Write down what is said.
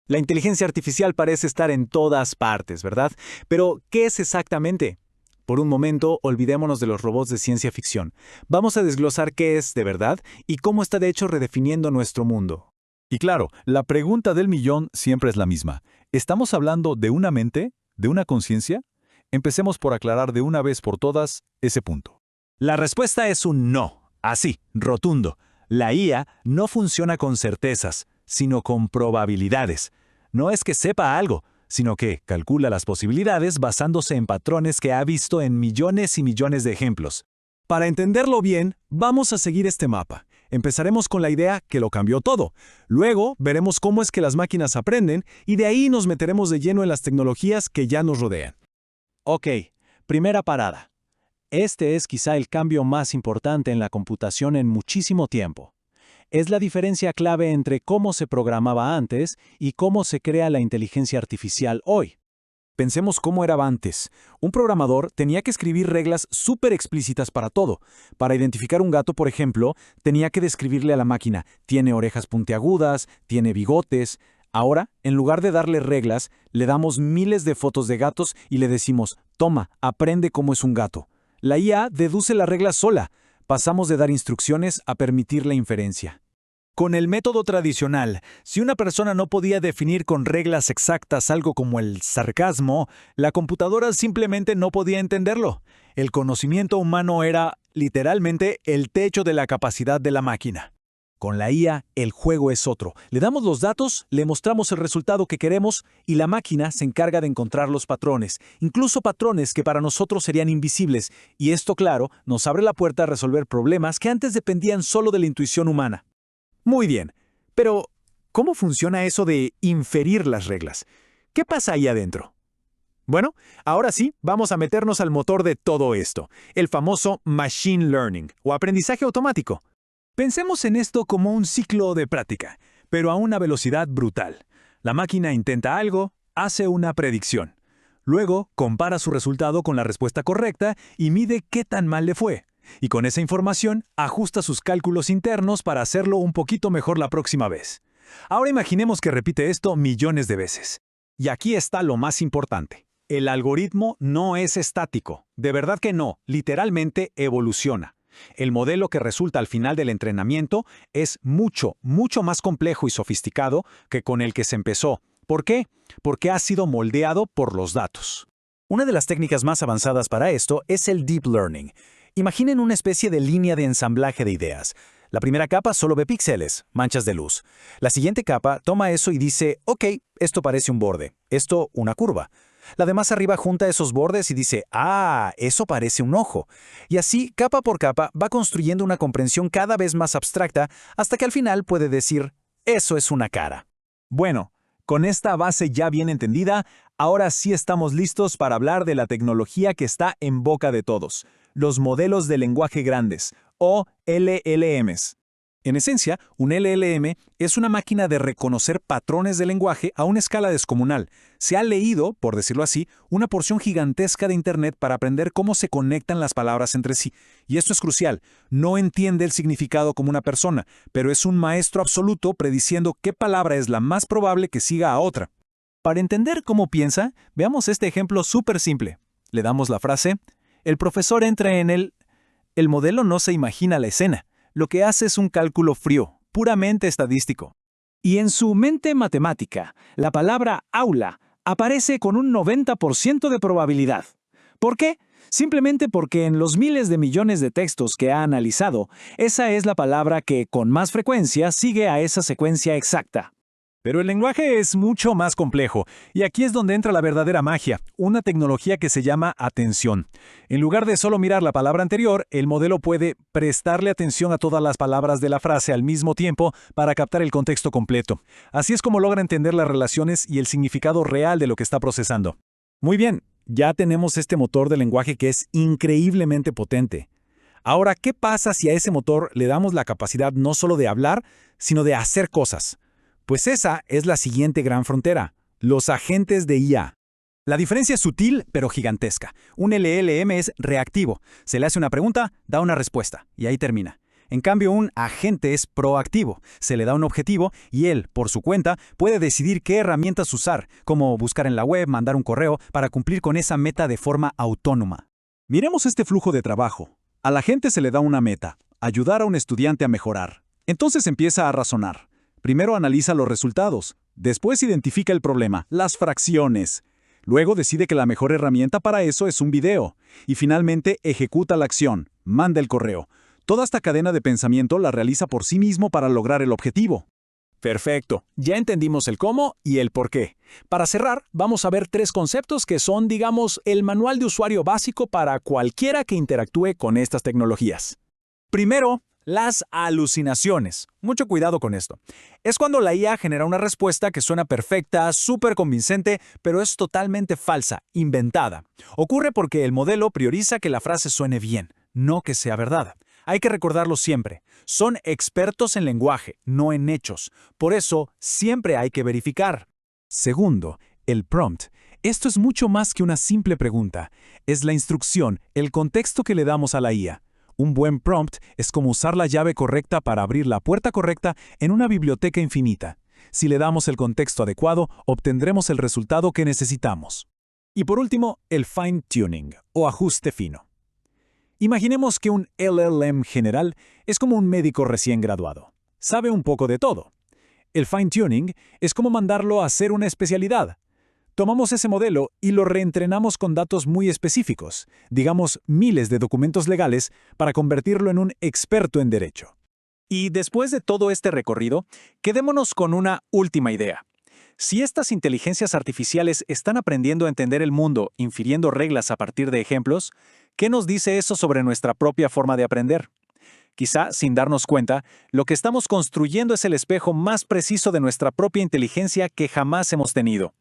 La inteligencia artificial parece estar en todas partes, ¿verdad? Pero, ¿qué es exactamente? Por un momento, olvidémonos de los robots de ciencia ficción. Vamos a desglosar qué es de verdad y cómo está de hecho redefiniendo nuestro mundo. Y claro, la pregunta del millón siempre es la misma. ¿Estamos hablando de una mente? ¿De una conciencia? Empecemos por aclarar de una vez por todas ese punto. La respuesta es un no, así, rotundo. La IA no funciona con certezas, sino con probabilidades. No es que sepa algo, sino que calcula las posibilidades basándose en patrones que ha visto en millones y millones de ejemplos. Para entenderlo bien, vamos a seguir este mapa. Empezaremos con la idea que lo cambió todo. Luego veremos cómo es que las máquinas aprenden y de ahí nos meteremos de lleno en las tecnologías que ya nos rodean. Ok, primera parada. Este es quizá el cambio más importante en la computación en muchísimo tiempo. Es la diferencia clave entre cómo se programaba antes y cómo se crea la inteligencia artificial hoy. Pensemos cómo era antes. Un programador tenía que escribir reglas súper explícitas para todo. Para identificar un gato, por ejemplo, tenía que describirle a la máquina, tiene orejas puntiagudas, tiene bigotes. Ahora, en lugar de darle reglas, le damos miles de fotos de gatos y le decimos, toma, aprende cómo es un gato. La IA deduce la regla sola. Pasamos de dar instrucciones a permitir la inferencia. Con el método tradicional, si una persona no podía definir con reglas exactas algo como el sarcasmo, la computadora simplemente no podía entenderlo. El conocimiento humano era, literalmente, el techo de la capacidad de la máquina. Con la IA, el juego es otro. Le damos los datos, le mostramos el resultado que queremos y la máquina se encarga de encontrar los patrones, incluso patrones que para nosotros serían invisibles. Y esto, claro, nos abre la puerta a resolver problemas que antes dependían solo de la intuición humana. Muy bien, pero ¿cómo funciona eso de inferir las reglas? ¿Qué pasa ahí adentro? Bueno, ahora sí, vamos a meternos al motor de todo esto, el famoso Machine Learning, o aprendizaje automático. Pensemos en esto como un ciclo de práctica, pero a una velocidad brutal. La máquina intenta algo, hace una predicción. Luego, compara su resultado con la respuesta correcta y mide qué tan mal le fue. Y con esa información, ajusta sus cálculos internos para hacerlo un poquito mejor la próxima vez. Ahora imaginemos que repite esto millones de veces. Y aquí está lo más importante. El algoritmo no es estático. De verdad que no, literalmente evoluciona. El modelo que resulta al final del entrenamiento es mucho, mucho más complejo y sofisticado que con el que se empezó. ¿Por qué? Porque ha sido moldeado por los datos. Una de las técnicas más avanzadas para esto es el Deep Learning. Imaginen una especie de línea de ensamblaje de ideas. La primera capa solo ve píxeles, manchas de luz. La siguiente capa toma eso y dice, ok, esto parece un borde, esto una curva. La de más arriba junta esos bordes y dice, ah, eso parece un ojo. Y así, capa por capa, va construyendo una comprensión cada vez más abstracta hasta que al final puede decir, eso es una cara. Bueno, con esta base ya bien entendida, ahora sí estamos listos para hablar de la tecnología que está en boca de todos, los modelos de lenguaje grandes, o LLMs. En esencia, un LLM es una máquina de reconocer patrones de lenguaje a una escala descomunal. Se ha leído, por decirlo así, una porción gigantesca de Internet para aprender cómo se conectan las palabras entre sí. Y esto es crucial. No entiende el significado como una persona, pero es un maestro absoluto prediciendo qué palabra es la más probable que siga a otra. Para entender cómo piensa, veamos este ejemplo súper simple. Le damos la frase, el profesor entra en el modelo no se imagina la escena. Lo que hace es un cálculo frío, puramente estadístico. Y en su mente matemática, la palabra aula aparece con un 90% de probabilidad. ¿Por qué? Simplemente porque en los miles de millones de textos que ha analizado, esa es la palabra que con más frecuencia sigue a esa secuencia exacta. Pero el lenguaje es mucho más complejo, y aquí es donde entra la verdadera magia, una tecnología que se llama atención. En lugar de solo mirar la palabra anterior, el modelo puede prestarle atención a todas las palabras de la frase al mismo tiempo para captar el contexto completo. Así es como logra entender las relaciones y el significado real de lo que está procesando. Muy bien, ya tenemos este motor de lenguaje que es increíblemente potente. Ahora, ¿qué pasa si a ese motor le damos la capacidad no solo de hablar, sino de hacer cosas? Pues esa es la siguiente gran frontera, los agentes de IA. La diferencia es sutil, pero gigantesca. Un LLM es reactivo. Se le hace una pregunta, da una respuesta, y ahí termina. En cambio, un agente es proactivo. Se le da un objetivo y él, por su cuenta, puede decidir qué herramientas usar, como buscar en la web, mandar un correo, para cumplir con esa meta de forma autónoma. Miremos este flujo de trabajo. A la gente se le da una meta, ayudar a un estudiante a mejorar. Entonces empieza a razonar. Primero analiza los resultados, después identifica el problema, las fracciones. Luego decide que la mejor herramienta para eso es un video. Y finalmente ejecuta la acción, manda el correo. Toda esta cadena de pensamiento la realiza por sí mismo para lograr el objetivo. Perfecto, ya entendimos el cómo y el por qué. Para cerrar, vamos a ver 3 conceptos que son, digamos, el manual de usuario básico para cualquiera que interactúe con estas tecnologías. Primero, las alucinaciones. Mucho cuidado con esto. Es cuando la IA genera una respuesta que suena perfecta, súper convincente, pero es totalmente falsa, inventada. Ocurre porque el modelo prioriza que la frase suene bien, no que sea verdad. Hay que recordarlo siempre. Son expertos en lenguaje, no en hechos. Por eso, siempre hay que verificar. Segundo, el prompt. Esto es mucho más que una simple pregunta. Es la instrucción, el contexto que le damos a la IA. Un buen prompt es como usar la llave correcta para abrir la puerta correcta en una biblioteca infinita. Si le damos el contexto adecuado, obtendremos el resultado que necesitamos. Y por último, el fine-tuning, o ajuste fino. Imaginemos que un LLM general es como un médico recién graduado. Sabe un poco de todo. El fine-tuning es como mandarlo a hacer una especialidad. Tomamos ese modelo y lo reentrenamos con datos muy específicos, digamos miles de documentos legales, para convertirlo en un experto en derecho. Y después de todo este recorrido, quedémonos con una última idea. Si estas inteligencias artificiales están aprendiendo a entender el mundo, infiriendo reglas a partir de ejemplos, ¿qué nos dice eso sobre nuestra propia forma de aprender? Quizá, sin darnos cuenta, lo que estamos construyendo es el espejo más preciso de nuestra propia inteligencia que jamás hemos tenido.